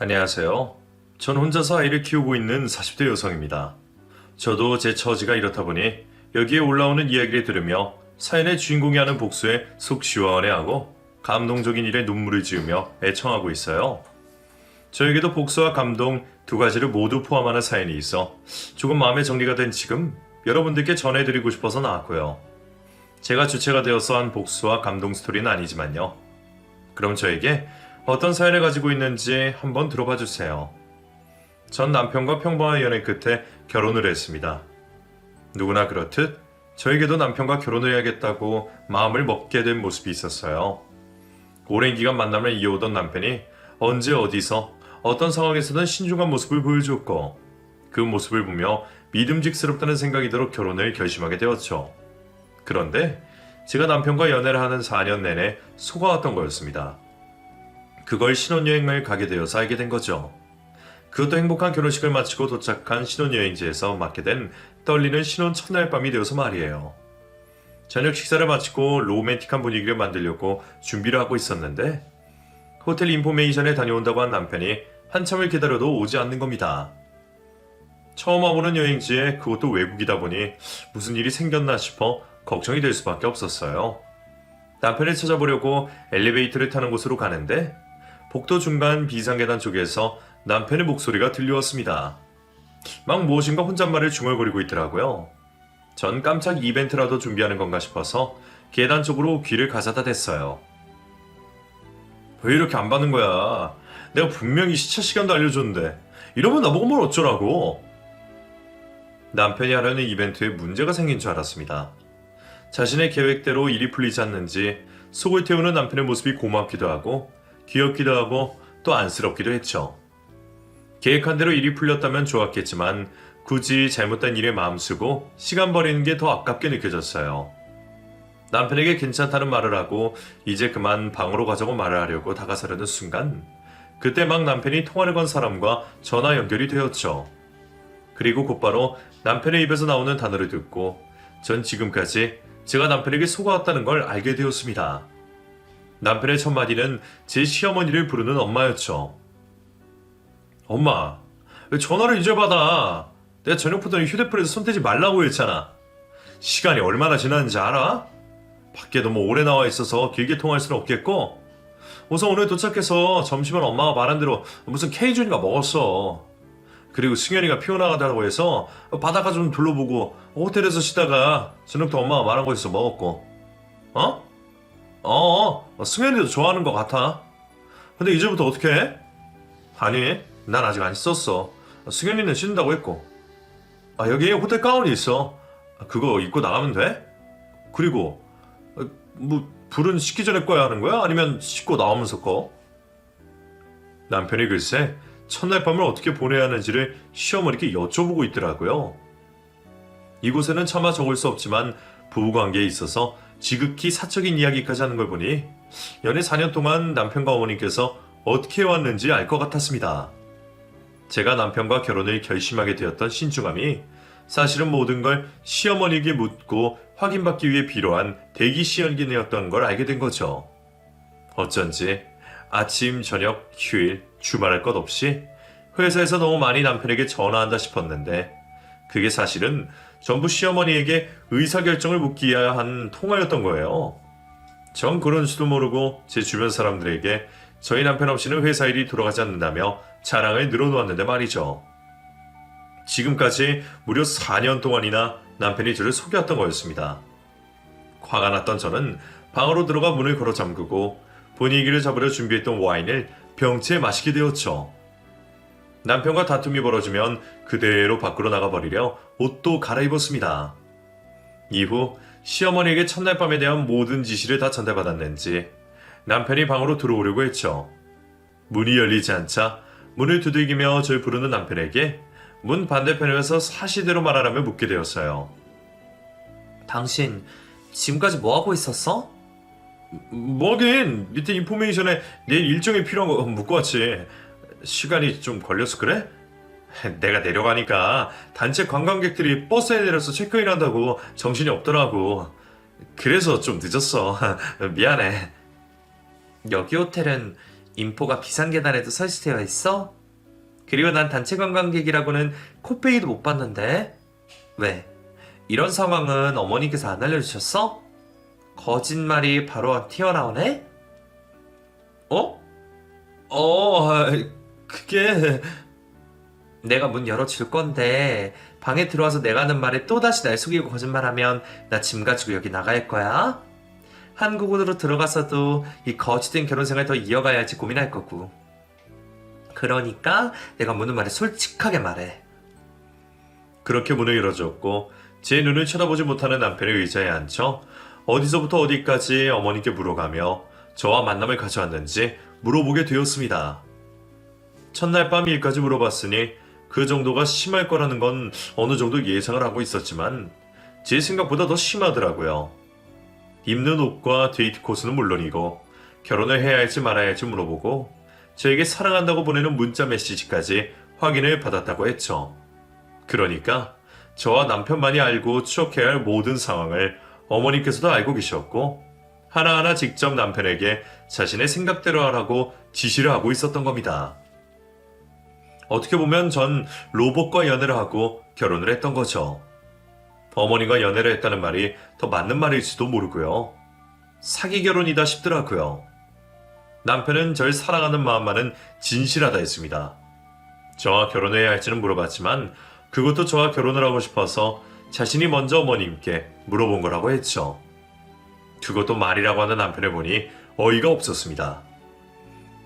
안녕하세요. 전 혼자서 아이를 키우고 있는 40대 여성입니다. 저도 제 처지가 이렇다 보니 여기에 올라오는 이야기를 들으며 사연의 주인공이 하는 복수에 속 시원해하고 감동적인 일에 눈물을 지으며 애청하고 있어요. 저에게도 복수와 감동 두 가지를 모두 포함하는 사연이 있어 조금 마음의 정리가 된 지금 여러분들께 전해드리고 싶어서 나왔고요. 제가 주체가 되어서 한 복수와 감동 스토리는 아니지만요. 그럼 저에게 어떤 사연을 가지고 있는지 한번 들어봐 주세요. 전 남편과 평범한 연애 끝에 결혼을 했습니다. 누구나 그렇듯 저에게도 남편과 결혼을 해야겠다고 마음을 먹게 된 모습이 있었어요. 오랜 기간 만남을 이어오던 남편이 언제 어디서 어떤 상황에서든 신중한 모습을 보여주었고 그 모습을 보며 믿음직스럽다는 생각이 들어 결혼을 결심하게 되었죠. 그런데 제가 남편과 연애를 하는 4년 내내 속아왔던 거였습니다. 그걸 신혼여행을 가게 되어서 알게 된 거죠. 그것도 행복한 결혼식을 마치고 도착한 신혼여행지에서 맞게 된 떨리는 신혼 첫날 밤이 되어서 말이에요. 저녁 식사를 마치고 로맨틱한 분위기를 만들려고 준비를 하고 있었는데 호텔 인포메이션에 다녀온다고 한 남편이 한참을 기다려도 오지 않는 겁니다. 처음 와보는 여행지에 그것도 외국이다 보니 무슨 일이 생겼나 싶어 걱정이 될 수밖에 없었어요. 남편을 찾아보려고 엘리베이터를 타는 곳으로 가는데 복도 중간 비상계단 쪽에서 남편의 목소리가 들려왔습니다. 막 무엇인가 혼잣말을 중얼거리고 있더라고요. 전 깜짝 이벤트라도 준비하는 건가 싶어서 계단 쪽으로 귀를 가져다 댔어요. 왜 이렇게 안 받는 거야? 내가 분명히 시차 시간도 알려줬는데 이러면 나보고 뭘 어쩌라고? 남편이 하려는 이벤트에 문제가 생긴 줄 알았습니다. 자신의 계획대로 일이 풀리지 않는지 속을 태우는 남편의 모습이 고맙기도 하고 귀엽기도 하고 또 안쓰럽기도 했죠. 계획한 대로 일이 풀렸다면 좋았겠지만 굳이 잘못된 일에 마음 쓰고 시간 버리는 게 더 아깝게 느껴졌어요. 남편에게 괜찮다는 말을 하고 이제 그만 방으로 가자고 말을 하려고 다가서려는 순간 그때 막 남편이 통화를 건 사람과 전화 연결이 되었죠. 그리고 곧바로 남편의 입에서 나오는 단어를 듣고 전 지금까지 제가 남편에게 속아왔다는 걸 알게 되었습니다. 남편의 첫 마디는 제 시어머니를 부르는 엄마였죠. 엄마, 왜 전화를 이제 받아? 내가 저녁부터는 휴대폰에서 손대지 말라고 했잖아. 시간이 얼마나 지났는지 알아? 밖에 너무 오래 나와 있어서 길게 통화할 수는 없겠고 우선 오늘 도착해서 점심은 엄마가 말한 대로 무슨 K존인가 먹었어. 그리고 승현이가 피곤하다고 해서 바닷가 좀 둘러보고 호텔에서 쉬다가 저녁도 엄마가 말한 곳에서 먹었고. 승현이도 좋아하는 것 같아. 근데 이제부터 어떻게 해? 아니, 난 아직 안 씻었어. 승현이는 씻는다고 했고. 여기에 호텔 가운이 있어. 그거 입고 나가면 돼? 그리고 불은 씻기 전에 꺼야 하는 거야? 아니면 씻고 나오면서 꺼? 남편이 글쎄 첫날 밤을 어떻게 보내야 하는지를 시어머니께 여쭤보고 있더라고요. 이곳에는 차마 적을 수 없지만 부부관계에 있어서 지극히 사적인 이야기까지 하는 걸 보니 연애 4년 동안 남편과 어머님께서 어떻게 해왔는지 알 것 같았습니다. 제가 남편과 결혼을 결심하게 되었던 신중함이 사실은 모든 걸 시어머니에게 묻고 확인받기 위해 필요한 대기 시연기였던 걸 알게 된 거죠. 어쩐지 아침, 저녁, 휴일, 주말할 것 없이 회사에서 너무 많이 남편에게 전화한다 싶었는데 그게 사실은 전부 시어머니에게 의사결정을 묻기 위한 통화였던 거예요. 전 그런지도 모르고 제 주변 사람들에게 저희 남편 없이는 회사 일이 돌아가지 않는다며 자랑을 늘어놓았는데 말이죠. 지금까지 무려 4년 동안이나 남편이 저를 속였던 거였습니다. 화가 났던 저는 방으로 들어가 문을 걸어 잠그고 분위기를 잡으려 준비했던 와인을 병채에 마시게 되었죠. 남편과 다툼이 벌어지면 그대로 밖으로 나가버리려 옷도 갈아입었습니다. 이후 시어머니에게 첫날 밤에 대한 모든 지시를 다 전달받았는지 남편이 방으로 들어오려고 했죠. 문이 열리지 않자 문을 두들기며 절 부르는 남편에게 문 반대편에서 사시대로 말하라며 묻게 되었어요. 당신 지금까지 뭐하고 있었어? 뭐긴 밑에 인포메이션에 내일 일정이 필요한 거 묻고 왔지. 시간이 좀 걸려서 그래? 내가 내려가니까 단체 관광객들이 버스에 내려서 체크인한다고 정신이 없더라고. 그래서 좀 늦었어. 미안해. 여기 호텔은 인포가 비상계단에도 설치되어 있어? 그리고 난 단체 관광객이라고는 코빼기도 못 봤는데. 왜? 이런 상황은 어머니께서 안 알려주셨어? 거짓말이 바로 튀어나오네? 어? 그게... 내가 문 열어줄 건데 방에 들어와서 내가 하는 말에 또다시 날 속이고 거짓말하면 나 짐 가지고 여기 나갈 거야? 한국으로 들어가서도 이 거짓된 결혼생활 더 이어가야지 고민할 거고. 그러니까 내가 묻는 말에 솔직하게 말해. 그렇게 문을 열어줬고 제 눈을 쳐다보지 못하는 남편의 의자에 앉혀 어디서부터 어디까지 어머니께 물어가며 저와 만남을 가져왔는지 물어보게 되었습니다. 첫날 밤 일까지 물어봤으니 그 정도가 심할 거라는 건 어느 정도 예상을 하고 있었지만 제 생각보다 더 심하더라고요. 입는 옷과 데이트 코스는 물론이고 결혼을 해야 할지 말아야 할지 물어보고 저에게 사랑한다고 보내는 문자 메시지까지 확인을 받았다고 했죠. 그러니까 저와 남편만이 알고 추적해야 할 모든 상황을 어머니께서도 알고 계셨고 하나하나 직접 남편에게 자신의 생각대로 하라고 지시를 하고 있었던 겁니다. 어떻게 보면 전 로봇과 연애를 하고 결혼을 했던 거죠. 어머니가 연애를 했다는 말이 더 맞는 말일지도 모르고요. 사기 결혼이다 싶더라고요. 남편은 절 사랑하는 마음만은 진실하다 했습니다. 저와 결혼해야 할지는 물어봤지만 그것도 저와 결혼을 하고 싶어서 자신이 먼저 어머님께 물어본 거라고 했죠. 그것도 말이라고 하는 남편을 보니 어이가 없었습니다.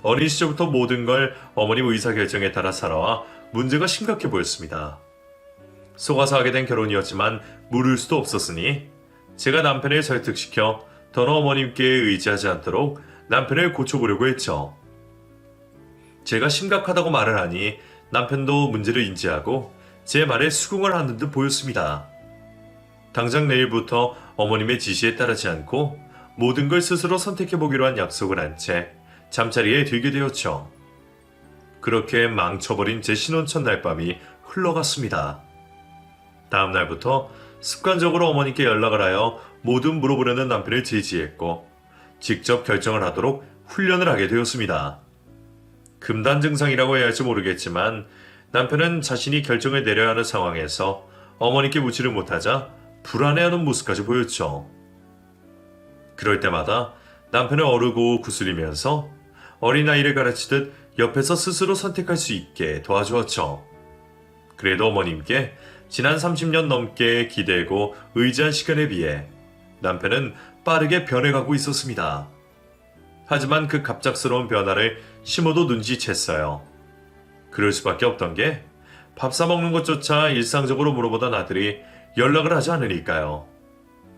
어린 시절부터 모든 걸 어머님 의사결정에 따라 살아와 문제가 심각해 보였습니다. 속아서 하게 된 결혼이었지만 물을 수도 없었으니 제가 남편을 설득시켜 더러 어머님께 의지하지 않도록 남편을 고쳐보려고 했죠. 제가 심각하다고 말을 하니 남편도 문제를 인지하고 제 말에 수긍을 하는 듯 보였습니다. 당장 내일부터 어머님의 지시에 따르지 않고 모든 걸 스스로 선택해보기로 한 약속을 한 채 잠자리에 들게 되었죠. 그렇게 망쳐버린 제 신혼 첫날 밤이 흘러갔습니다. 다음 날부터 습관적으로 어머니께 연락을 하여 뭐든 물어보려는 남편을 제지했고 직접 결정을 하도록 훈련을 하게 되었습니다. 금단 증상이라고 해야 할지 모르겠지만 남편은 자신이 결정을 내려야 하는 상황에서 어머니께 묻지를 못하자 불안해하는 모습까지 보였죠. 그럴 때마다 남편을 어르고 구슬리면서 어린아이를 가르치듯 옆에서 스스로 선택할 수 있게 도와주었죠. 그래도 어머님께 지난 30년 넘게 기대고 의지한 시간에 비해 남편은 빠르게 변해가고 있었습니다. 하지만 그 갑작스러운 변화를 심어도 눈치챘어요. 그럴 수밖에 없던 게 밥 사먹는 것조차 일상적으로 물어보던 아들이 연락을 하지 않으니까요.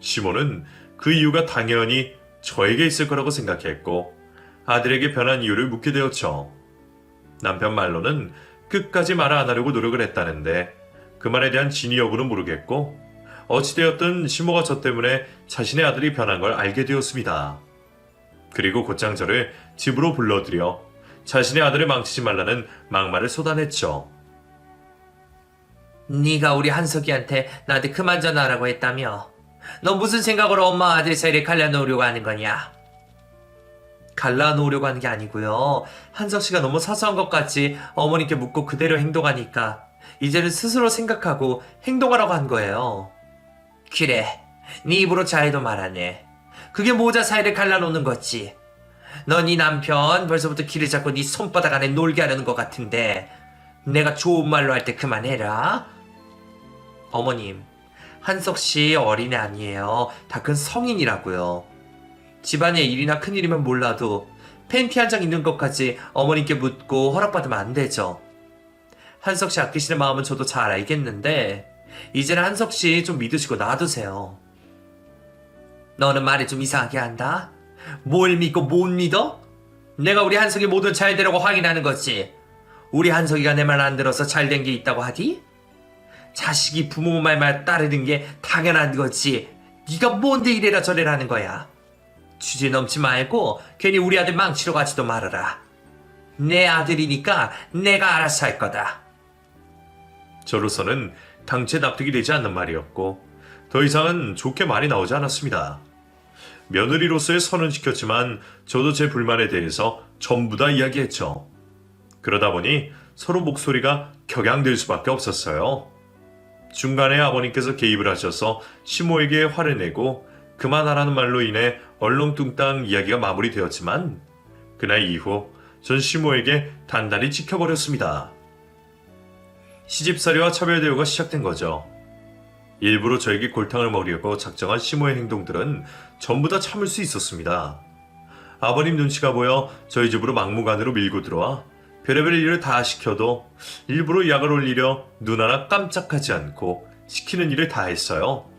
시모는 그 이유가 당연히 저에게 있을 거라고 생각했고 아들에게 변한 이유를 묻게 되었죠. 남편 말로는 끝까지 말 안 하려고 노력을 했다는데 그 말에 대한 진위 여부는 모르겠고 어찌되었든 시모가 저 때문에 자신의 아들이 변한 걸 알게 되었습니다. 그리고 곧장 저를 집으로 불러들여 자신의 아들을 망치지 말라는 막말을 쏟아냈죠. 네가 우리 한석이한테 나한테 그만 전화하라고 했다며. 너 무슨 생각으로 엄마 아들 사이를 갈라놓으려고 하는 거냐? 갈라놓으려고 하는 게 아니고요. 한석씨가 너무 사소한 것까지 어머니께 묻고 그대로 행동하니까 이제는 스스로 생각하고 행동하라고 한 거예요. 그래, 네 입으로 자해도 말하네. 그게 모자 사이를 갈라놓는 거지. 너 네 남편 벌써부터 길을 잡고 네 손바닥 안에 놀게 하려는 것 같은데 내가 좋은 말로 할 때 그만해라. 어머님, 한석씨 어린애 아니에요. 다 큰 성인이라고요. 집안의 일이나 큰일이면 몰라도 팬티 한 장 입는 것까지 어머님께 묻고 허락받으면 안 되죠. 한석씨 아끼시는 마음은 저도 잘 알겠는데 이제는 한석씨 좀 믿으시고 놔두세요. 너는 말을 좀 이상하게 한다? 뭘 믿고 못 믿어? 내가 우리 한석이 모두 잘 되라고 확인하는 거지. 우리 한석이가 내 말 안 들어서 잘 된 게 있다고 하디? 자식이 부모 말만 따르는 게 당연한 거지. 네가 뭔데 이래라 저래라 하는 거야. 주제 넘지 말고 괜히 우리 아들 망치러 가지도 말아라. 내 아들이니까 내가 알아서 할 거다. 저로서는 당최 납득이 되지 않는 말이었고 더 이상은 좋게 말이 나오지 않았습니다. 며느리로서의 선은 지켰지만 저도 제 불만에 대해서 전부 다 이야기했죠. 그러다 보니 서로 목소리가 격양될 수밖에 없었어요. 중간에 아버님께서 개입을 하셔서 시모에게 화를 내고 그만하라는 말로 인해 얼렁뚱땅 이야기가 마무리되었지만 그날 이후 전 시모에게 단단히 찍혀버렸습니다. 시집살이와 차별 대우가 시작된 거죠. 일부러 저에게 골탕을 먹이려고 작정한 시모의 행동들은 전부 다 참을 수 있었습니다. 아버님 눈치가 보여 저희 집으로 막무가내로 밀고 들어와 별의별 일을 다 시켜도 일부러 약을 올리려 눈 하나 깜짝하지 않고 시키는 일을 다 했어요.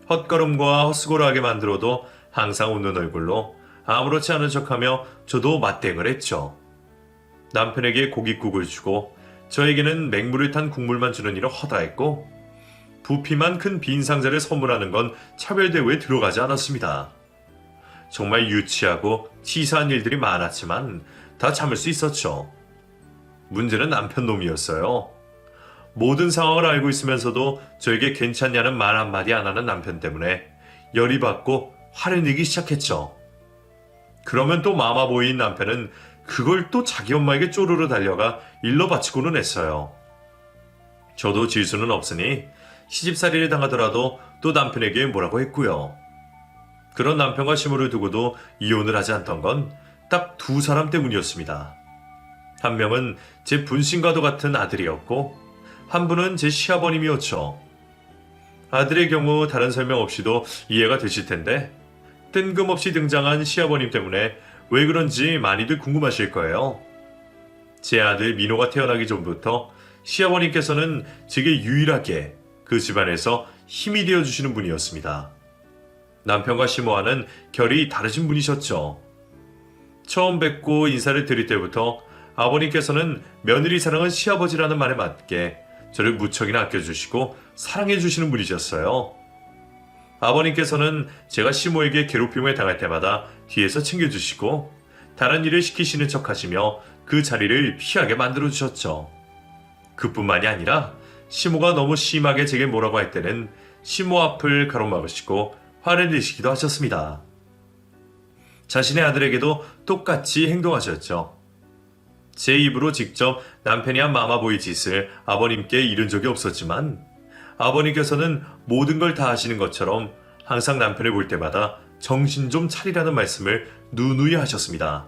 헛걸음과 헛수고를 만들어도 항상 웃는 얼굴로 아무렇지 않은 척하며 저도 맞대응을 했죠. 남편에게 고깃국을 주고 저에게는 맹물을 탄 국물만 주는 일을 허다했고 부피만 큰 빈 상자를 선물하는 건 차별대우에 들어가지 않았습니다. 정말 유치하고 치사한 일들이 많았지만 다 참을 수 있었죠. 문제는 남편 놈이었어요. 모든 상황을 알고 있으면서도 저에게 괜찮냐는 말 한마디 안 하는 남편 때문에 열이 받고 화를 내기 시작했죠. 그러면 또 마마보이인 남편은 그걸 또 자기 엄마에게 쪼르르 달려가 일러 바치고는 했어요. 저도 질 수는 없으니 시집살이를 당하더라도 또 남편에게 뭐라고 했고요. 그런 남편과 시모를 두고도 이혼을 하지 않던 건 딱 두 사람 때문이었습니다. 한 명은 제 분신과도 같은 아들이었고 한 분은 제 시아버님이었죠. 아들의 경우 다른 설명 없이도 이해가 되실 텐데 뜬금없이 등장한 시아버님 때문에 왜 그런지 많이들 궁금하실 거예요. 제 아들 민호가 태어나기 전부터 시아버님께서는 제게 유일하게 그 집안에서 힘이 되어주시는 분이었습니다. 남편과 시모와는 결이 다르신 분이셨죠. 처음 뵙고 인사를 드릴 때부터 아버님께서는 며느리 사랑은 시아버지라는 말에 맞게 저를 무척이나 아껴주시고 사랑해주시는 분이셨어요. 아버님께서는 제가 시모에게 괴롭힘을 당할 때마다 뒤에서 챙겨주시고 다른 일을 시키시는 척 하시며 그 자리를 피하게 만들어주셨죠. 그뿐만이 아니라 시모가 너무 심하게 제게 뭐라고 할 때는 시모 앞을 가로막으시고 화를 내시기도 하셨습니다. 자신의 아들에게도 똑같이 행동하셨죠. 제 입으로 직접 남편이 한 마마보이 짓을 아버님께 이른 적이 없었지만 아버님께서는 모든 걸 다 하시는 것처럼 항상 남편을 볼 때마다 정신 좀 차리라는 말씀을 누누이 하셨습니다.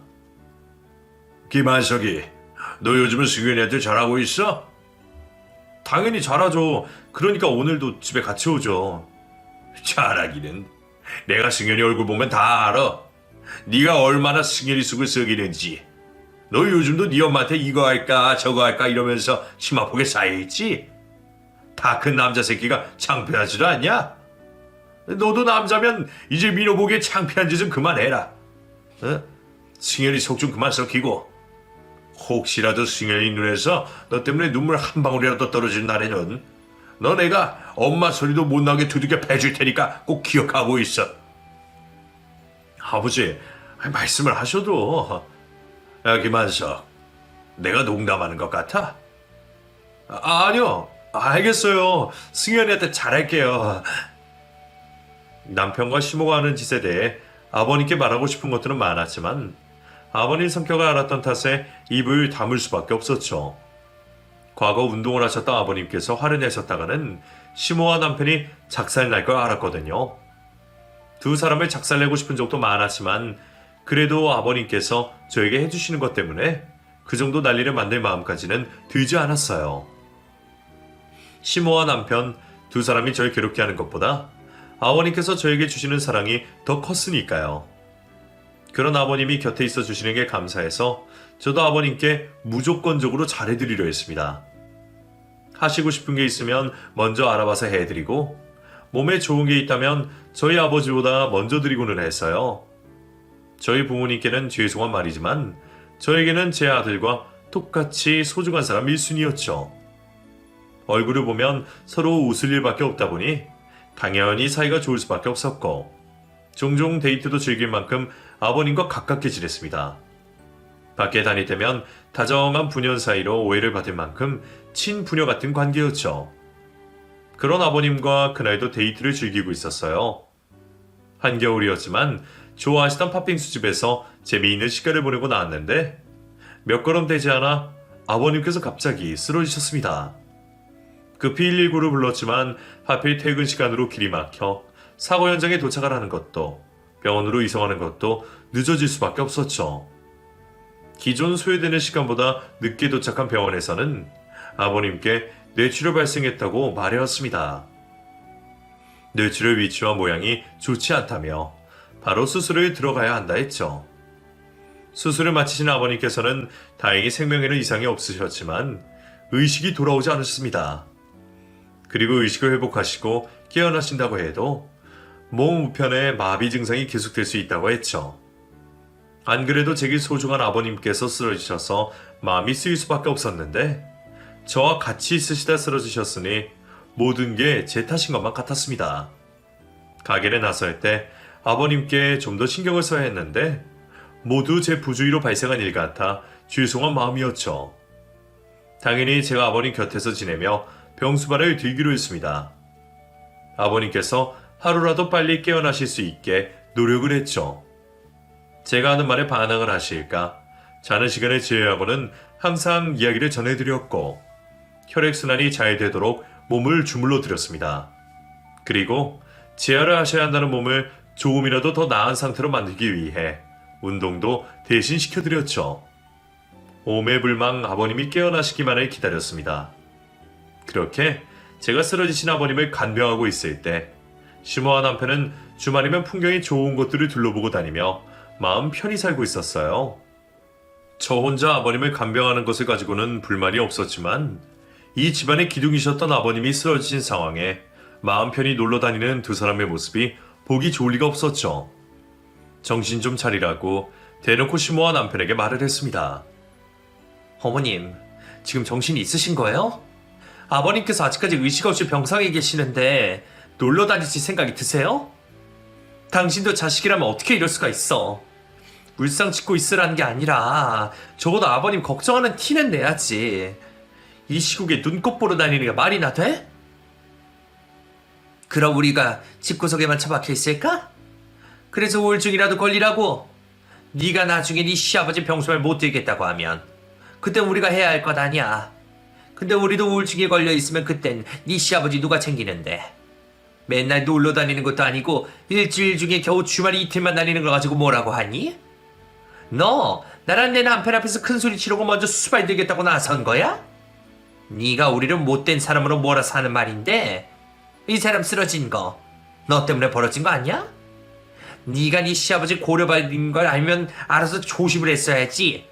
김한석이, 너 요즘은 승윤이한테 잘하고 있어? 당연히 잘하죠. 그러니까 오늘도 집에 같이 오죠. 잘하기는. 내가 승윤이 얼굴 보면 다 알아. 네가 얼마나 승윤이 속을 썩이는지. 너 요즘도 네 엄마한테 이거 할까 저거 할까 이러면서 심화폭에 쌓여있지? 다 큰 남자 새끼가 창피하지도 않냐? 너도 남자면 이제 민호 보기에 창피한 짓은 그만해라. 어? 승현이 속 좀 그만 썩히고 혹시라도 승현이 눈에서 너 때문에 눈물 한 방울이라도 떨어지는 날에는 너 내가 엄마 소리도 못 나게 두들겨 패줄 테니까 꼭 기억하고 있어. 아버지, 말씀을 하셔도. 야, 김한석, 내가 농담하는 것 같아? 아니요. 알겠어요. 승현이한테 잘할게요. 남편과 시모가 하는 짓에 대해 아버님께 말하고 싶은 것들은 많았지만 아버님 성격을 알았던 탓에 입을 다물 수밖에 없었죠. 과거 운동을 하셨던 아버님께서 화를 내셨다가는 시모와 남편이 작살날 걸 알았거든요. 두 사람을 작살내고 싶은 적도 많았지만 그래도 아버님께서 저에게 해주시는 것 때문에 그 정도 난리를 만들 마음까지는 들지 않았어요. 시모와 남편 두 사람이 저를 괴롭게 하는 것보다 아버님께서 저에게 주시는 사랑이 더 컸으니까요. 그런 아버님이 곁에 있어 주시는 게 감사해서 저도 아버님께 무조건적으로 잘해드리려 했습니다. 하시고 싶은 게 있으면 먼저 알아봐서 해드리고 몸에 좋은 게 있다면 저희 아버지보다 먼저 드리고는 했어요. 저희 부모님께는 죄송한 말이지만 저에게는 제 아들과 똑같이 소중한 사람 1순위였죠. 얼굴을 보면 서로 웃을 일밖에 없다 보니 당연히 사이가 좋을 수밖에 없었고 종종 데이트도 즐길 만큼 아버님과 가깝게 지냈습니다. 밖에 다닐 때면 다정한 부녀 사이로 오해를 받을 만큼 친부녀 같은 관계였죠. 그런 아버님과 그날도 데이트를 즐기고 있었어요. 한겨울이었지만 좋아하시던 팥빙수 집에서 재미있는 시간을 보내고 나왔는데 몇 걸음 되지 않아 아버님께서 갑자기 쓰러지셨습니다. 급히 119를 불렀지만 하필 퇴근 시간으로 길이 막혀 사고 현장에 도착을 하는 것도 병원으로 이송하는 것도 늦어질 수밖에 없었죠. 기존 소요되는 시간보다 늦게 도착한 병원에서는 아버님께 뇌출혈 발생했다고 말해왔습니다. 뇌출혈 위치와 모양이 좋지 않다며 바로 수술을 들어가야 한다 했죠. 수술을 마치신 아버님께서는 다행히 생명에는 이상이 없으셨지만 의식이 돌아오지 않으셨습니다. 그리고 의식을 회복하시고 깨어나신다고 해도 몸 우편에 마비 증상이 계속될 수 있다고 했죠. 안 그래도 제게 소중한 아버님께서 쓰러지셔서 마음이 쓰일 수밖에 없었는데 저와 같이 있으시다 쓰러지셨으니 모든 게 제 탓인 것만 같았습니다. 가게를 나설 때 아버님께 좀 더 신경을 써야 했는데 모두 제 부주의로 발생한 일 같아 죄송한 마음이었죠. 당연히 제가 아버님 곁에서 지내며 병수발을 들기로 했습니다. 아버님께서 하루라도 빨리 깨어나실 수 있게 노력을 했죠. 제가 하는 말에 반항을 하실까 자는 시간을 제외하고는 항상 이야기를 전해드렸고 혈액순환이 잘 되도록 몸을 주물러 드렸습니다. 그리고 재활을 하셔야 한다는 몸을 조금이라도 더 나은 상태로 만들기 위해 운동도 대신 시켜드렸죠. 오매불망 아버님이 깨어나시기만을 기다렸습니다. 그렇게 제가 쓰러지신 아버님을 간병하고 있을 때 시모와 남편은 주말이면 풍경이 좋은 곳들을 둘러보고 다니며 마음 편히 살고 있었어요. 저 혼자 아버님을 간병하는 것을 가지고는 불만이 없었지만 이 집안의 기둥이셨던 아버님이 쓰러지신 상황에 마음 편히 놀러 다니는 두 사람의 모습이 보기 좋을 리가 없었죠. 정신 좀 차리라고 대놓고 시모와 남편에게 말을 했습니다. 어머님, 지금 정신이 있으신 거예요? 아버님께서 아직까지 의식 없이 병상에 계시는데 놀러 다니실 생각이 드세요? 당신도 자식이라면 어떻게 이럴 수가 있어? 물상 짓고 있으라는 게 아니라 적어도 아버님 걱정하는 티는 내야지. 이 시국에 눈꽃 보러 다니는 게 말이나 돼? 그럼 우리가 집구석에만 처박혀 있을까? 그래서 우울증이라도 걸리라고? 네가 나중에 네 시아버지 병수발 못 들겠다고 하면 그땐 우리가 해야 할 것 아니야. 근데 우리도 우울증에 걸려 있으면 그땐 네 시아버지 누가 챙기는데? 맨날 놀러 다니는 것도 아니고 일주일 중에 겨우 주말 이틀만 다니는 걸 가지고 뭐라고 하니? 너 나랑 내 남편 앞에서 큰 소리 치르고 먼저 수발 들겠다고 나선 거야? 네가 우리를 못된 사람으로 몰아서 하는 말인데 이 사람 쓰러진 거 너 때문에 벌어진 거 아니야? 네가 네 시아버지 고려받은 걸 알면 알아서 조심을 했어야지.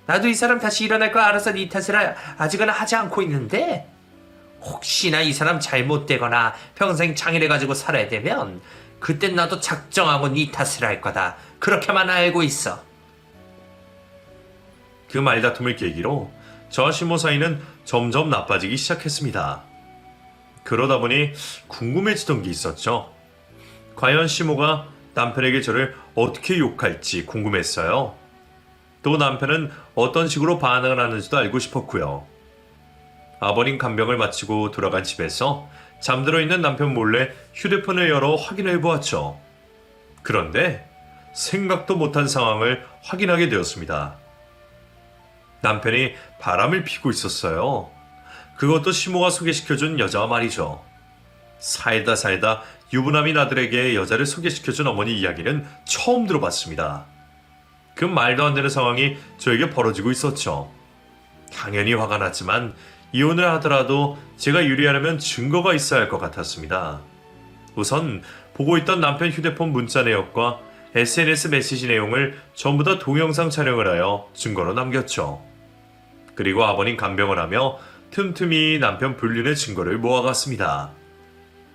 나도 이 사람 다시 일어날 거 알아서 네 탓을 아직은 하지 않고 있는데 혹시나 이 사람 잘못되거나 평생 장애를 살아야 되면 그땐 나도 작정하고 네 탓을 할 거다. 그렇게만 알고 있어. 그 말다툼을 계기로 저와 시모 사이는 점점 나빠지기 시작했습니다. 그러다 보니 궁금해지던 게 있었죠. 과연 시모가 남편에게 저를 어떻게 욕할지 궁금했어요. 또 남편은 어떤 식으로 반응을 하는지도 알고 싶었고요. 아버님 간병을 마치고 돌아간 집에서 잠들어 있는 남편 몰래 휴대폰을 열어 확인해 보았죠. 그런데 생각도 못한 상황을 확인하게 되었습니다. 남편이 바람을 피고 있었어요. 그것도 시모가 소개시켜준 여자와 말이죠. 살다 유부남인 아들에게 여자를 소개시켜준 어머니 이야기는 처음 들어봤습니다. 그 말도 안 되는 상황이 저에게 벌어지고 있었죠. 당연히 화가 났지만 이혼을 하더라도 제가 유리하려면 증거가 있어야 할 것 같았습니다. 우선 보고 있던 남편 휴대폰 문자 내역과 SNS 메시지 내용을 전부 다 동영상 촬영을 하여 증거로 남겼죠. 그리고 아버님 간병을 하며 틈틈이 남편 불륜의 증거를 모아갔습니다.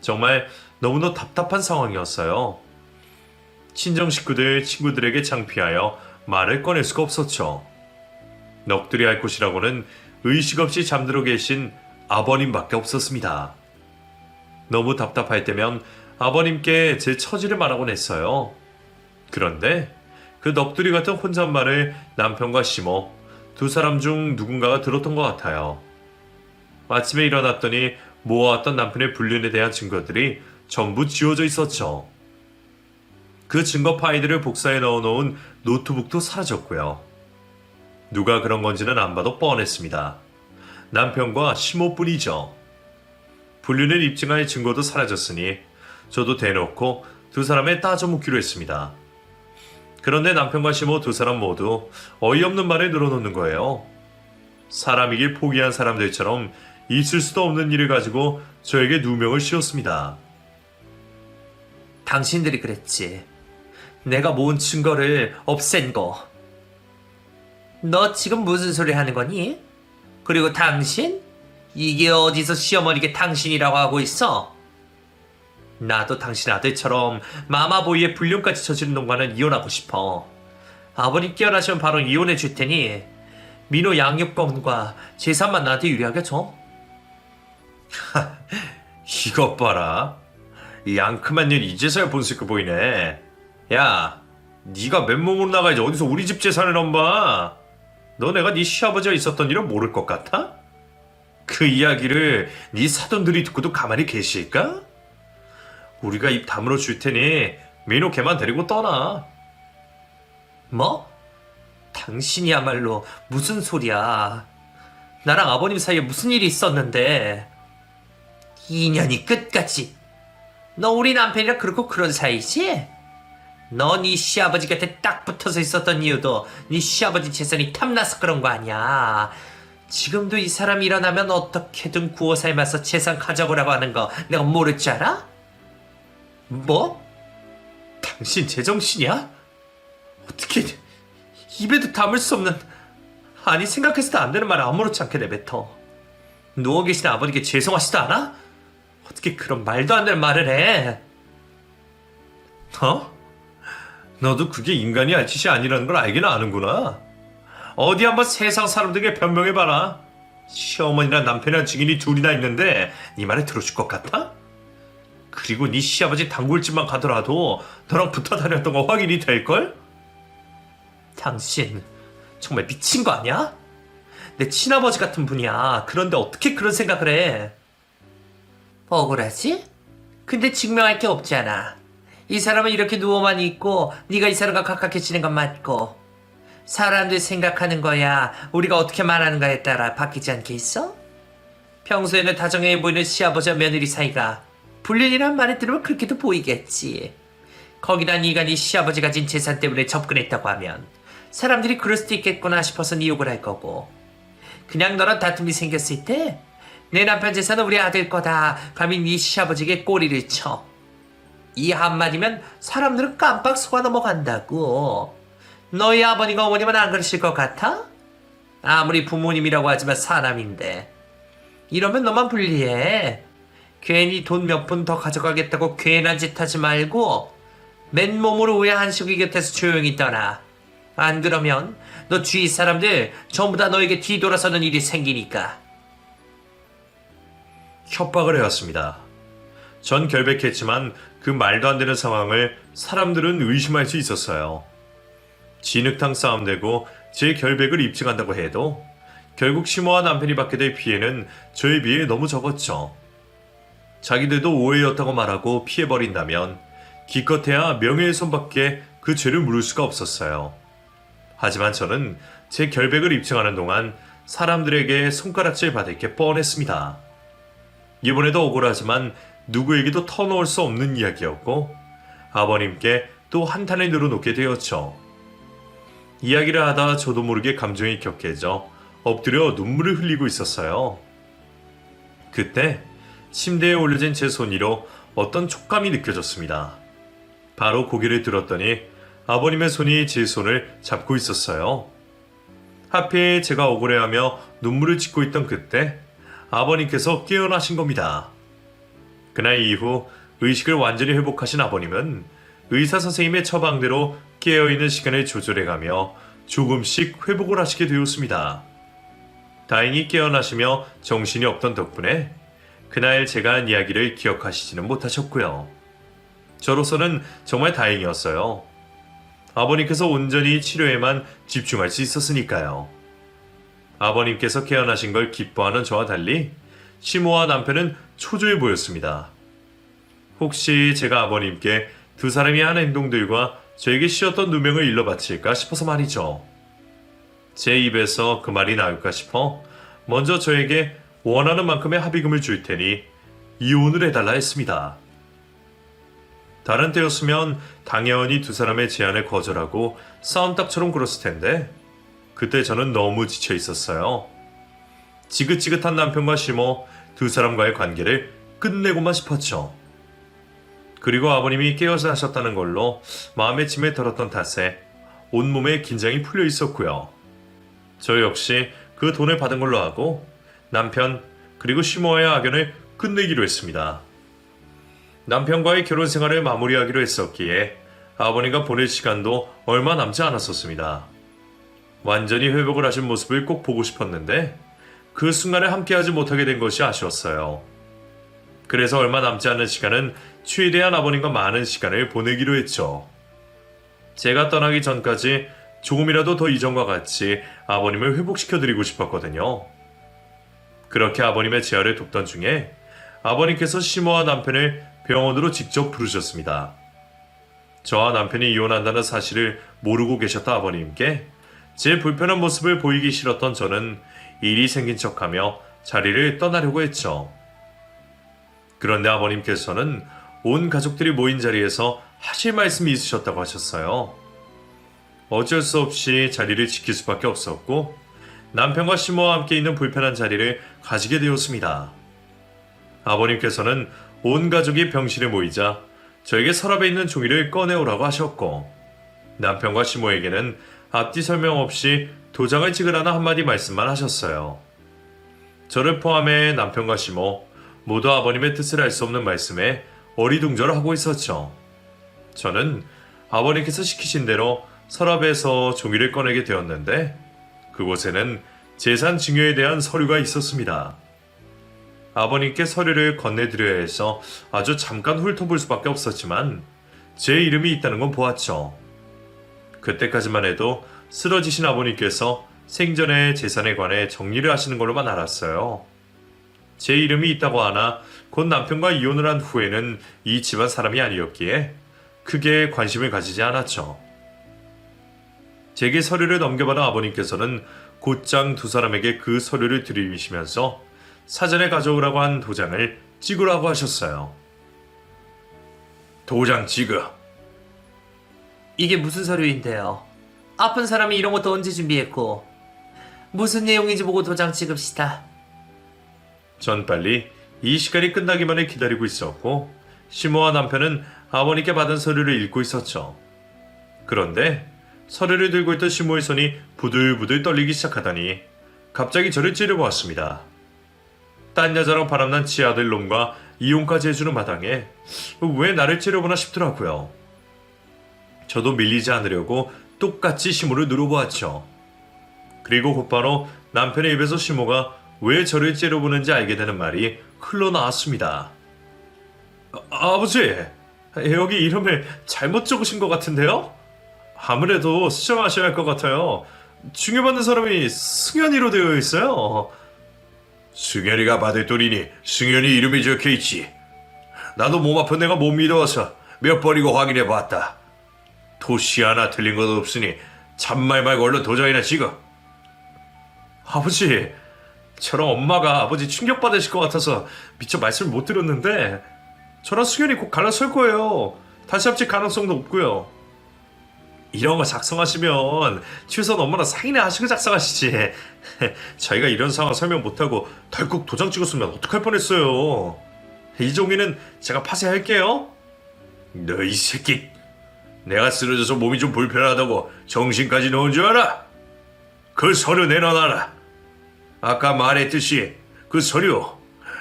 정말 너무나 답답한 상황이었어요. 친정 식구들, 친구들에게 창피하여 말을 꺼낼 수가 없었죠. 넋두리 할 곳이라고는 의식 없이 잠들어 계신 아버님밖에 없었습니다. 너무 답답할 때면 아버님께 제 처지를 말하곤 했어요. 그런데 그 넋두리 같은 혼잣말을 남편과 시모 두 사람 중 누군가가 들었던 것 같아요. 아침에 일어났더니 모아왔던 남편의 불륜에 대한 증거들이 전부 지워져 있었죠. 그 증거 파일들을 복사해 넣어놓은 노트북도 사라졌고요. 누가 그런 건지는 안 봐도 뻔했습니다. 남편과 시모뿐이죠. 불륜을 입증할 증거도 사라졌으니 저도 대놓고 두 사람에 따져 묻기로 했습니다. 그런데 남편과 시모 두 사람 모두 어이없는 말을 늘어놓는 거예요. 사람이길 포기한 사람들처럼 있을 수도 없는 일을 가지고 저에게 누명을 씌웠습니다. 당신들이 그랬지. 내가 모은 증거를 없앤 거. 너 지금 무슨 소리 하는 거니? 그리고 당신? 이게 어디서 시어머니께 당신이라고 하고 있어? 나도 당신 아들처럼 마마보이의 불륜까지 저지른 놈과는 이혼하고 싶어. 아버님 깨어나시면 바로 이혼해 줄 테니 민호 양육권과 재산만 나한테 유리하게 줘. 이것 봐라. 이 앙큼한 일 이제서야 본색을 보이네. 야, 네가 맨몸으로 나가야지 어디서 우리 집 재산을 넘봐. 너 내가 네 시아버지가 있었던 일을 모를 것 같아? 그 이야기를 네 사돈들이 듣고도 가만히 계실까? 우리가 입 다물어 줄 테니 민호 걔만 데리고 떠나. 뭐? 당신이야말로 무슨 소리야. 나랑 아버님 사이에 무슨 일이 있었는데. 2년이 끝까지. 너 우리 남편이랑 그렇고 그런 사이지? 너 네 시아버지 곁에 딱 붙어서 있었던 이유도 네 시아버지 재산이 탐나서 그런 거 아니야. 지금도 이 사람이 일어나면 어떻게든 구워 삶아서 재산 가져오라고 하는 거 내가 모를 줄 알아? 뭐? 당신 제정신이야? 어떻게 입에도 담을 수 없는, 아니 생각해서도 안 되는 말을 아무렇지 않게 내뱉어. 누워 계신 아버님께 죄송하시도 않아? 어떻게 그런 말도 안 되는 말을 해? 너도 그게 인간이 할 짓이 아니라는 걸 알긴 아는구나. 어디 한번 세상 사람들에게 변명해봐라. 시어머니랑 남편이랑 증인이 둘이나 있는데 네 말을 들어줄 것 같아? 그리고 네 시아버지 단골집만 가더라도 너랑 붙어 다녔던 거 확인이 될걸? 당신 정말 미친 거 아니야? 내 친아버지 같은 분이야. 그런데 어떻게 그런 생각을 해? 억울하지? 근데 증명할 게 없잖아. 이 사람은 이렇게 누워만 있고 네가 이 사람과 가깝게 지낸 건 맞고, 사람들 생각하는 거야 우리가 어떻게 말하는가에 따라 바뀌지 않겠어? 평소에는 다정해 보이는 시아버지와 며느리 사이가 불륜이란 말을 들으면 그렇게도 보이겠지. 거기다 네가 네 시아버지 가진 재산 때문에 접근했다고 하면 사람들이 그럴 수도 있겠구나 싶어서 네 욕을 할 거고, 그냥 너랑 다툼이 생겼을 때 내 남편 재산은 우리 아들 거다 감히 네 시아버지에게 꼬리를 쳐. 이 한마디면 사람들은 깜빡 속아 넘어간다고. 너희 아버님과 어머님은 안 그러실 것 같아? 아무리 부모님이라고 하지만 사람인데. 이러면 너만 불리해. 괜히 돈 몇 푼 더 가져가겠다고 괜한 짓 하지 말고 맨몸으로 우리 한식이 곁에서 조용히 떠나. 안 그러면 너 주위 사람들 전부 다 너에게 뒤돌아서는 일이 생기니까. 협박을 해왔습니다. 전 결백했지만 그 말도 안 되는 상황을 사람들은 의심할 수 있었어요. 진흙탕 싸움 되고 제 결백을 입증한다고 해도 결국 시모와 남편이 받게 될 피해는 저에 비해 너무 적었죠. 자기들도 오해였다고 말하고 피해버린다면 기껏해야 명예훼손밖에 그 죄를 물을 수가 없었어요. 하지만 저는 제 결백을 입증하는 동안 사람들에게 손가락질 받을 게 뻔했습니다. 이번에도 억울하지만 누구에게도 터놓을 수 없는 이야기였고 아버님께 또 한탄을 늘어놓게 되었죠. 이야기를 하다 저도 모르게 감정이 격해져 엎드려 눈물을 흘리고 있었어요. 그때 침대에 올려진 제 손 위로 어떤 촉감이 느껴졌습니다. 바로 고개를 들었더니 아버님의 손이 제 손을 잡고 있었어요. 하필 제가 억울해하며 눈물을 짓고 있던 그때 아버님께서 깨어나신 겁니다. 그날 이후 의식을 완전히 회복하신 아버님은 의사 선생님의 처방대로 깨어있는 시간을 조절해가며 조금씩 회복을 하시게 되었습니다. 다행히 깨어나시며 정신이 없던 덕분에 그날 제가 한 이야기를 기억하시지는 못하셨고요. 저로서는 정말 다행이었어요. 아버님께서 온전히 치료에만 집중할 수 있었으니까요. 아버님께서 깨어나신 걸 기뻐하는 저와 달리 시모와 남편은 초조해 보였습니다. 혹시 제가 아버님께 두 사람이 한 행동들과 저에게 씌었던 누명을 일러 바칠까 싶어서 말이죠. 제 입에서 그 말이 나올까 싶어 먼저 저에게 원하는 만큼의 합의금을 줄 테니 이혼을 해달라 했습니다. 다른 때였으면 당연히 두 사람의 제안을 거절하고 싸움닭처럼 굴었을 텐데 그때 저는 너무 지쳐 있었어요. 지긋지긋한 남편과 시모 두 사람과의 관계를 끝내고만 싶었죠. 그리고 아버님이 깨어서 하셨다는 걸로 마음의 짐에 들었던 탓에 온몸에 긴장이 풀려 있었고요. 저 역시 그 돈을 받은 걸로 하고 남편 그리고 시모와의 악연을 끝내기로 했습니다. 남편과의 결혼 생활을 마무리하기로 했었기에 아버님과 보낼 시간도 얼마 남지 않았었습니다. 완전히 회복을 하신 모습을 꼭 보고 싶었는데 그 순간에 함께하지 못하게 된 것이 아쉬웠어요. 그래서 얼마 남지 않은 시간은 최대한 아버님과 많은 시간을 보내기로 했죠. 제가 떠나기 전까지 조금이라도 더 이전과 같이 아버님을 회복시켜드리고 싶었거든요. 그렇게 아버님의 재활을 돕던 중에 아버님께서 시모와 남편을 병원으로 직접 부르셨습니다. 저와 남편이 이혼한다는 사실을 모르고 계셨던 아버님께 제 불편한 모습을 보이기 싫었던 저는 일이 생긴 척하며 자리를 떠나려고 했죠. 그런데 아버님께서는 온 가족들이 모인 자리에서 하실 말씀이 있으셨다고 하셨어요. 어쩔 수 없이 자리를 지킬 수밖에 없었고 남편과 시모와 함께 있는 불편한 자리를 가지게 되었습니다. 아버님께서는 온 가족이 병실에 모이자 저에게 서랍에 있는 종이를 꺼내오라고 하셨고 남편과 시모에게는 앞뒤 설명 없이 도장을 찍으라는 한마디 말씀만 하셨어요. 저를 포함해 남편과 시모 모두 아버님의 뜻을 알 수 없는 말씀에 어리둥절하고 있었죠. 저는 아버님께서 시키신 대로 서랍에서 종이를 꺼내게 되었는데 그곳에는 재산 증여에 대한 서류가 있었습니다. 아버님께 서류를 건네드려야 해서 아주 잠깐 훑어볼 수밖에 없었지만 제 이름이 있다는 건 보았죠. 그때까지만 해도 쓰러지신 아버님께서 생전의 재산에 관해 정리를 하시는 걸로만 알았어요. 제 이름이 있다고 하나 곧 남편과 이혼을 한 후에는 이 집안 사람이 아니었기에 크게 관심을 가지지 않았죠. 제게 서류를 넘겨받은 아버님께서는 곧장 두 사람에게 그 서류를 들이미시면서 사전에 가져오라고 한 도장을 찍으라고 하셨어요. 도장 찍어. 이게 무슨 서류인데요? 아픈 사람이 이런 것도 언제 준비했고 무슨 내용인지 보고 도장 찍읍시다. 전 빨리 이 시간이 끝나기만을 기다리고 있었고 시모와 남편은 아버님께 받은 서류를 읽고 있었죠. 그런데 서류를 들고 있던 시모의 손이 부들부들 떨리기 시작하더니 갑자기 저를 찌르보았습니다. 딴 여자랑 바람난 지아들 놈과 이혼까지 해주는 마당에 왜 나를 찌르보나 싶더라고요. 저도 밀리지 않으려고 똑같이 시모를 누르보았죠. 그리고 곧바로 남편의 입에서 시모가 왜 저를 째려보는지 알게 되는 말이 흘러나왔습니다. 아버지, 여기 이름을 잘못 적으신 것 같은데요? 아무래도 수정하셔야 할 것 같아요. 중요받는 사람이 승현이로 되어 있어요. 승현이가 받을 돈이니 승현이 이름이 적혀있지. 나도 몸 아픈 내가 못 믿어서 몇 번이고 확인해봤다. 토시 하나 틀린 것 없으니 참말 말고 얼른 도장이나 찍어. 아버지, 저랑 엄마가 아버지 충격받으실 것 같아서 미처 말씀을 못 드렸는데 저랑 승현이 곧 갈라설 거예요. 다시 합칠 가능성도 없고요. 이런 거 작성하시면 최소한 엄마랑 상의나 하시고 작성하시지. 저희가 이런 상황 설명 못하고 덜컥 도장 찍었으면 어떡할 뻔했어요. 이 종이는 제가 파쇄할게요. 너 이 새끼, 내가 쓰러져서 몸이 좀 불편하다고 정신까지 놓은 줄 알아? 그 서류 내놔놔라. 아까 말했듯이 그 서류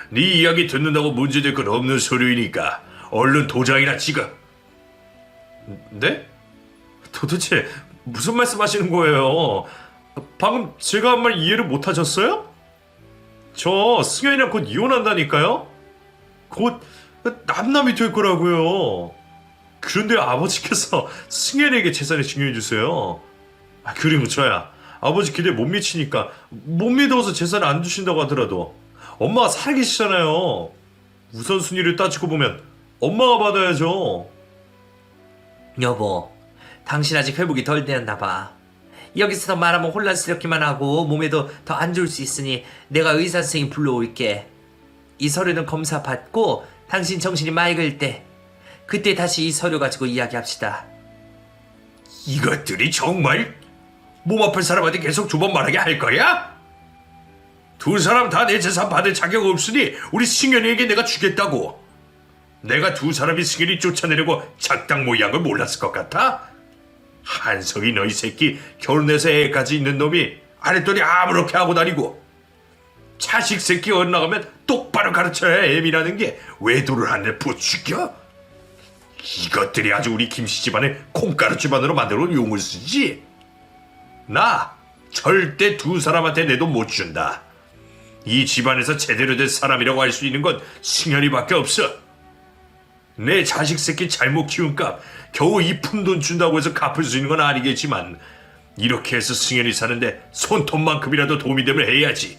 네 이야기 듣는다고 문제될 건 없는 서류이니까 얼른 도장이나 찍어. 네? 도대체 무슨 말씀하시는 거예요? 방금 제가 한 말 이해를 못 하셨어요? 저 승현이랑 곧 이혼한다니까요? 곧 남남이 될 거라고요. 그런데 아버지께서 승현이에게 재산을 증여해 주세요. 그리고 저야 아버지 기대에 못 미치니까 못 믿어서 재산을 안 주신다고 하더라도 엄마가 살아계시잖아요. 우선순위를 따지고 보면 엄마가 받아야죠. 여보, 당신 아직 회복이 덜 되었나 봐. 여기서 더 말하면 혼란스럽기만 하고 몸에도 더 안 좋을 수 있으니 내가 의사 선생님 불러올게. 이 서류는 검사 받고 당신 정신이 맑을 때 그때 다시 이 서류 가지고 이야기합시다. 이것들이 정말 몸 아픈 사람한테 계속 두 번 말하게 할 거야? 두 사람 다 내 재산 받을 자격 없으니 우리 승현이에게 내가 주겠다고. 내가 두 사람이 승현이 쫓아내려고 작당 모의한 걸 몰랐을 것 같아? 한석이 너희 새끼 결혼해서 애까지 있는 놈이 아랫돌이 아무렇게 하고 다니고 자식 새끼 엇나가면 똑바로 가르쳐야 애미라는 게 외도를 하는데 부추겨? 이것들이 아주 우리 김씨 집안을 콩가루 집안으로 만들어 용을 쓰지? 나 절대 두 사람한테 내 돈 못 준다. 이 집안에서 제대로 된 사람이라고 할 수 있는 건 승현이밖에 없어. 내 자식 새끼 잘못 키운 값 겨우 이 푼돈 준다고 해서 갚을 수 있는 건 아니겠지만 이렇게 해서 승현이 사는데 손톱만큼이라도 도움이 되면 해야지.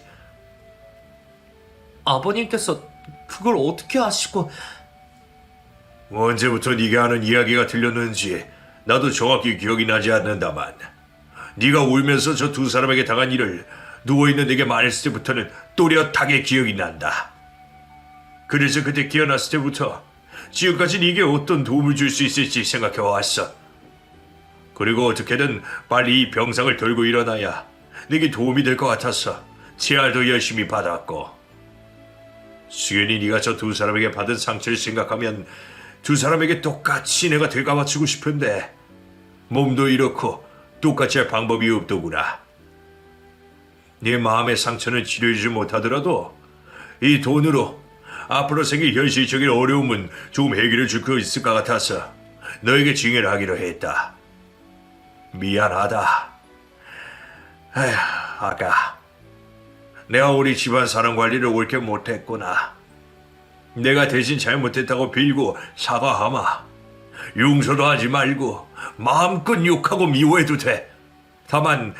아버님께서 그걸 어떻게 아시고... 언제부터 네가 하는 이야기가 들렸는지 나도 정확히 기억이 나지 않는다만 네가 울면서 저 두 사람에게 당한 일을 누워있는 내게 말했을 때부터는 또렷하게 기억이 난다. 그래서 그때 깨어났을 때부터 지금까지 네게 어떤 도움을 줄 수 있을지 생각해왔어. 그리고 어떻게든 빨리 이 병상을 들고 일어나야 내게 도움이 될 것 같아서 치알도 열심히 받았고, 수연이 네가 저 두 사람에게 받은 상처를 생각하면 두 사람에게 똑같이 내가 되감아주고 싶은데 몸도 이렇고 똑같이 할 방법이 없더구나. 네 마음의 상처는 치료해주지 못하더라도 이 돈으로 앞으로 생길 현실적인 어려움은 조금 해결해 줄 수 있을 것 같아서 너에게 증여를 하기로 했다. 미안하다. 에휴, 아까 내가 우리 집안 사람 관리를 옳게 못했구나. 내가 대신 잘못했다고 빌고 사과하마. 용서도 하지 말고 마음껏 욕하고 미워해도 돼. 다만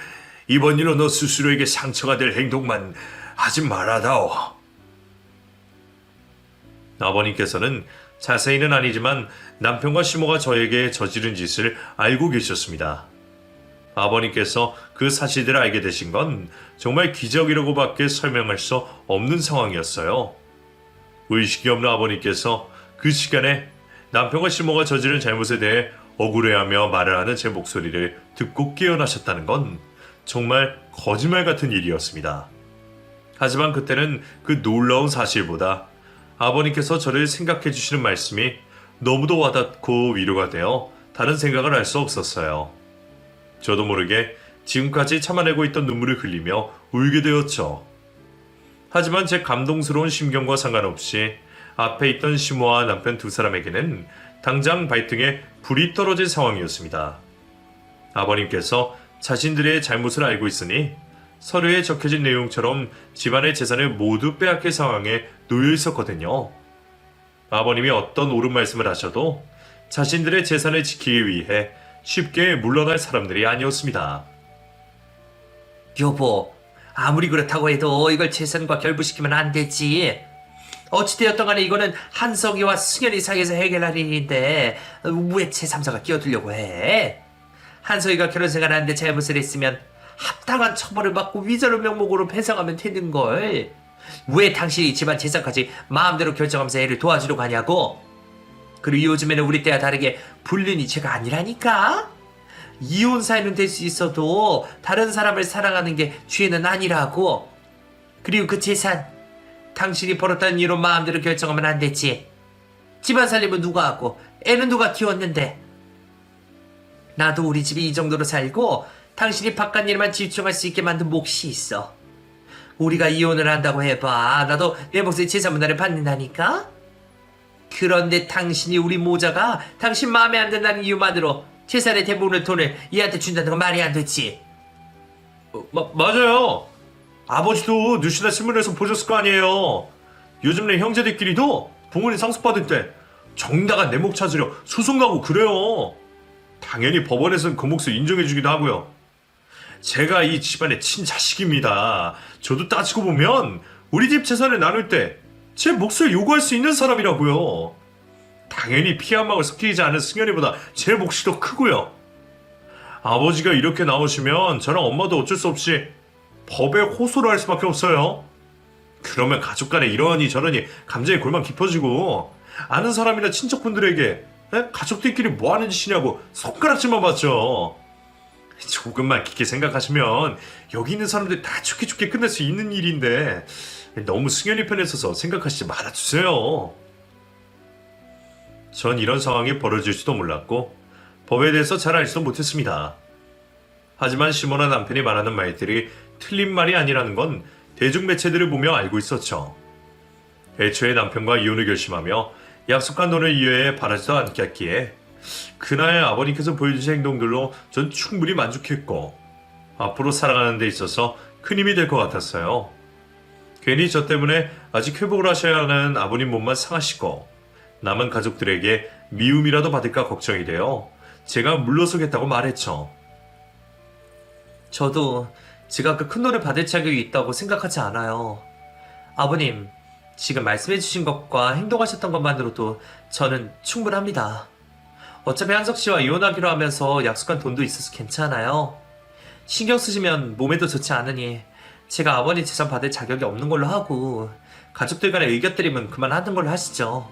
이번 일로 너 스스로에게 상처가 될 행동만 하지 말아다오. 아버님께서는 자세히는 아니지만 남편과 시모가 저에게 저지른 짓을 알고 계셨습니다. 아버님께서 그 사실들을 알게 되신 건 정말 기적이라고밖에 설명할 수 없는 상황이었어요. 의식이 없는 아버님께서 그 시간에 남편과 시모가 저지른 잘못에 대해 억울해하며 말을 하는 제 목소리를 듣고 깨어나셨다는 건 정말 거짓말 같은 일이었습니다. 하지만 그때는 그 놀라운 사실보다 아버님께서 저를 생각해 주시는 말씀이 너무도 와닿고 위로가 되어 다른 생각을 할 수 없었어요. 저도 모르게 지금까지 참아내고 있던 눈물을 흘리며 울게 되었죠. 하지만 제 감동스러운 심경과 상관없이 앞에 있던 시모와 남편 두 사람에게는 당장 발등에 불이 떨어질 상황이었습니다. 아버님께서 자신들의 잘못을 알고 있으니 서류에 적혀진 내용처럼 집안의 재산을 모두 빼앗길 상황에 놓여 있었거든요. 아버님이 어떤 옳은 말씀을 하셔도 자신들의 재산을 지키기 위해 쉽게 물러날 사람들이 아니었습니다. 여보, 아무리 그렇다고 해도 이걸 재산과 결부시키면 안 되지. 어찌되었던 간에 이거는 한석이와 승현이 사이에서 해결할 일인데 왜 제3자가 끼어들려고 해? 한석이가 결혼생활 하는데 잘못을 했으면 합당한 처벌을 받고 위자료 명목으로 배상하면 되는걸. 왜 당신이 집안 재산까지 마음대로 결정하면서 애를 도와주려고 하냐고? 그리고 요즘에는 우리 때와 다르게 불륜이 죄가 아니라니까? 이혼 사유는 될 수 있어도 다른 사람을 사랑하는 게 죄는 아니라고. 그리고 그 재산 당신이 벌었다는 이유로 마음대로 결정하면 안 되지. 집안 살림은 누가 하고 애는 누가 키웠는데. 나도 우리 집이 이 정도로 살고 당신이 바깥 일만 집중할 수 있게 만든 몫이 있어. 우리가 이혼을 한다고 해봐 나도 내 몫의 재산 분할을 받는다니까? 그런데 당신이 우리 모자가 당신 마음에 안 든다는 이유만으로 재산의 대부분의 돈을 얘한테 준다는 건 말이 안 되지. 맞아요. 아버지도 뉴스나 신문에서 보셨을 거 아니에요. 요즘 내 형제들끼리도 부모님 상속받을 때 정당한 내 몫 찾으려 소송 가고 그래요. 당연히 법원에서는 그 몫을 인정해주기도 하고요. 제가 이 집안의 친자식입니다. 저도 따지고 보면 우리 집 재산을 나눌 때 제 몫을 요구할 수 있는 사람이라고요. 당연히 피 한 방울 섞이지 않은 승현이보다 제 몫이 더 크고요. 아버지가 이렇게 나오시면 저랑 엄마도 어쩔 수 없이 법에 호소를 할 수밖에 없어요. 그러면 가족 간에 이러니 저러니 감정의 골만 깊어지고 아는 사람이나 친척분들에게 가족들끼리 뭐 하는 짓이냐고 손가락질만 받죠. 조금만 깊게 생각하시면 여기 있는 사람들 다 좋게 끝낼 수 있는 일인데 너무 승현이 편에 서서 생각하시지 말아주세요. 전 이런 상황이 벌어질지도 몰랐고 법에 대해서 잘 알지도 못했습니다. 하지만 시모나 남편이 말하는 말들이 틀린 말이 아니라는 건 대중매체들을 보며 알고 있었죠. 애초에 남편과 이혼을 결심하며 약속한 돈을 이외에 바라지도 않겠기에 그날 아버님께서 보여주신 행동들로 전 충분히 만족했고 앞으로 살아가는 데 있어서 큰 힘이 될 것 같았어요. 괜히 저 때문에 아직 회복을 하셔야 하는 아버님 몸만 상하시고 남은 가족들에게 미움이라도 받을까 걱정이 되어 제가 물러서겠다고 말했죠. 저도 제가 그 큰 돈을 받을 자격이 있다고 생각하지 않아요. 아버님, 지금 말씀해주신 것과 행동하셨던 것만으로도 저는 충분합니다. 어차피 한석 씨와 이혼하기로 하면서 약속한 돈도 있어서 괜찮아요. 신경 쓰시면 몸에도 좋지 않으니 제가 아버님 재산 받을 자격이 없는 걸로 하고 가족들 간의 의견들이면 그만하는 걸로 하시죠.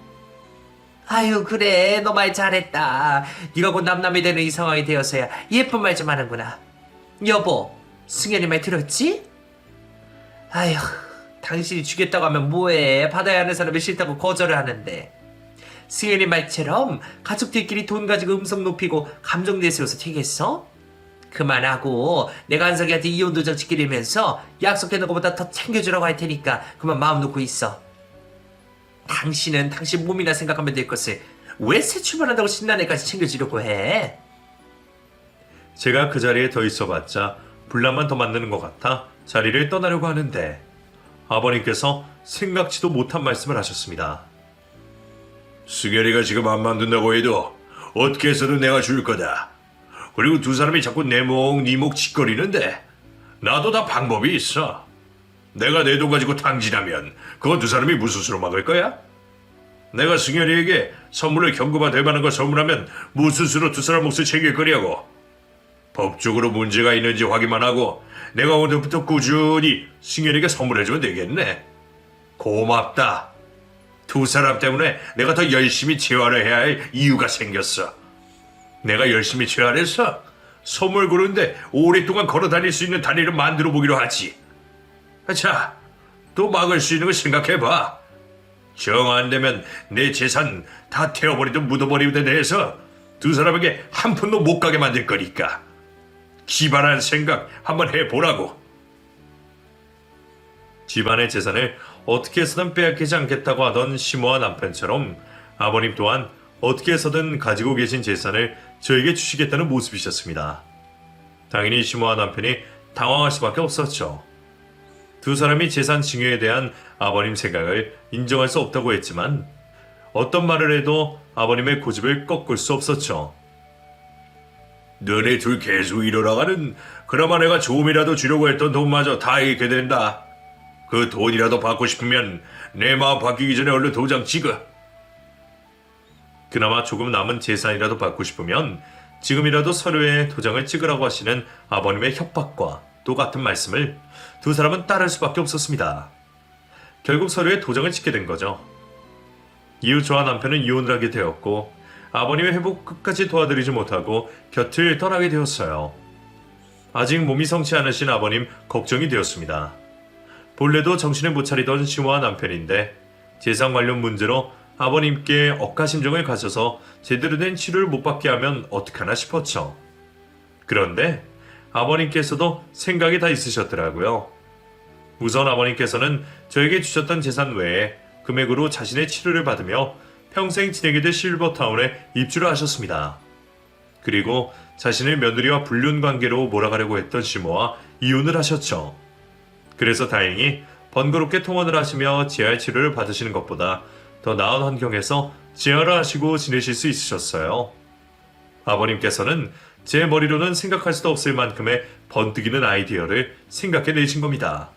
아유 그래 너 말 잘했다. 네가 곧 남남이 되는 이 상황이 되어서야 예쁜 말 좀 하는구나. 여보, 승현이 말 들었지? 아휴, 당신이 주겠다고 하면 뭐해. 받아야 하는 사람이 싫다고 거절을 하는데. 승현이 말처럼 가족들끼리 돈 가지고 음성 높이고 감정 내세워서 되겠어? 그만하고 내가 한석이한테 이혼 도장 찍기려면서 약속해놓은 것보다 더 챙겨주라고 할 테니까 그만 마음 놓고 있어. 당신은 당신 몸이나 생각하면 될 것을 왜 새 출발한다고 신난 애까지 챙겨주려고 해? 제가 그 자리에 더 있어봤자 분란만 더 만드는 것 같아 자리를 떠나려고 하는데 아버님께서 생각지도 못한 말씀을 하셨습니다. 승현이가 지금 안 만든다고 해도 어떻게 해서든 내가 줄 거다. 그리고 두 사람이 자꾸 내 목, 네 목 짓거리는데 나도 다 방법이 있어. 내가 내 돈 가지고 탕진하면 그거 두 사람이 무슨 수로 막을 거야? 내가 승현이에게 선물을 경고가 될 만한 걸 선물하면 무슨 수로 두 사람 몫을 챙길 거냐고. 법적으로 문제가 있는지 확인만 하고 내가 오늘부터 꾸준히 승현이에게 선물해주면 되겠네. 고맙다. 두 사람 때문에 내가 더 열심히 재활을 해야 할 이유가 생겼어. 내가 열심히 재활해서 선물 고르는데 오랫동안 걸어 다닐 수 있는 다리를 만들어 보기로 하지. 자, 또 막을 수 있는 걸 생각해봐. 정 안 되면 내 재산 다 태워버리든 묻어버리든 대해서 두 사람에게 한 푼도 못 가게 만들 거니까. 기발한 생각 한번 해보라고. 집안의 재산을 어떻게 해서든 빼앗기지 않겠다고 하던 시모와 남편처럼 아버님 또한 어떻게 해서든 가지고 계신 재산을 저에게 주시겠다는 모습이셨습니다. 당연히 시모와 남편이 당황할 수밖에 없었죠. 두 사람이 재산 증여에 대한 아버님 생각을 인정할 수 없다고 했지만 어떤 말을 해도 아버님의 고집을 꺾을 수 없었죠. 너네 둘 계속 이러다가는 그나마 내가 조금이라도 주려고 했던 돈마저 다 잃게 된다. 그 돈이라도 받고 싶으면 내 마음 바뀌기 전에 얼른 도장 찍어. 그나마 조금 남은 재산이라도 받고 싶으면 지금이라도 서류에 도장을 찍으라고 하시는 아버님의 협박과 똑같은 말씀을 두 사람은 따를 수밖에 없었습니다. 결국 서류에 도장을 찍게 된 거죠. 이후 저와 남편은 이혼을 하게 되었고 아버님의 회복 끝까지 도와드리지 못하고 곁을 떠나게 되었어요. 아직 몸이 성치 않으신 아버님 걱정이 되었습니다. 본래도 정신을 못 차리던 시모와 남편인데 재산 관련 문제로 아버님께 억가심정을 가져서 제대로 된 치료를 못 받게 하면 어떡하나 싶었죠. 그런데 아버님께서도 생각이 다 있으셨더라고요. 우선 아버님께서는 저에게 주셨던 재산 외에 금액으로 자신의 치료를 받으며 평생 지내게 될 실버타운에 입주를 하셨습니다. 그리고 자신의 며느리와 불륜 관계로 몰아가려고 했던 시모와 이혼을 하셨죠. 그래서 다행히 번거롭게 통원을 하시며 재활 치료를 받으시는 것보다 더 나은 환경에서 재활을 하시고 지내실 수 있으셨어요. 아버님께서는 제 머리로는 생각할 수도 없을 만큼의 번뜩이는 아이디어를 생각해 내신 겁니다.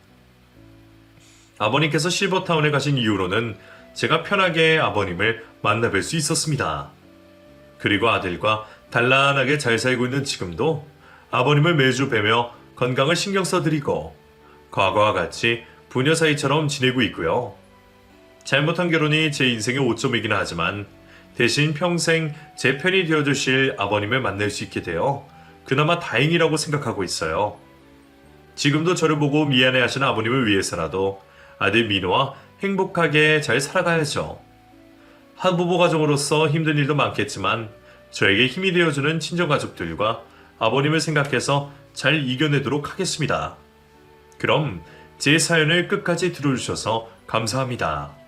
아버님께서 실버타운에 가신 이후로는 제가 편하게 아버님을 만나뵐 수 있었습니다. 그리고 아들과 단란하게 잘 살고 있는 지금도 아버님을 매주 뵈며 건강을 신경 써드리고 과거와 같이 부녀 사이처럼 지내고 있고요. 잘못한 결혼이 제 인생의 오점이긴 하지만 대신 평생 제 편이 되어주실 아버님을 만날 수 있게 되어 그나마 다행이라고 생각하고 있어요. 지금도 저를 보고 미안해하시는 아버님을 위해서라도 아들 민호와 행복하게 잘 살아가야죠. 한부모 가정으로서 힘든 일도 많겠지만 저에게 힘이 되어주는 친정가족들과 아버님을 생각해서 잘 이겨내도록 하겠습니다. 그럼 제 사연을 끝까지 들어주셔서 감사합니다.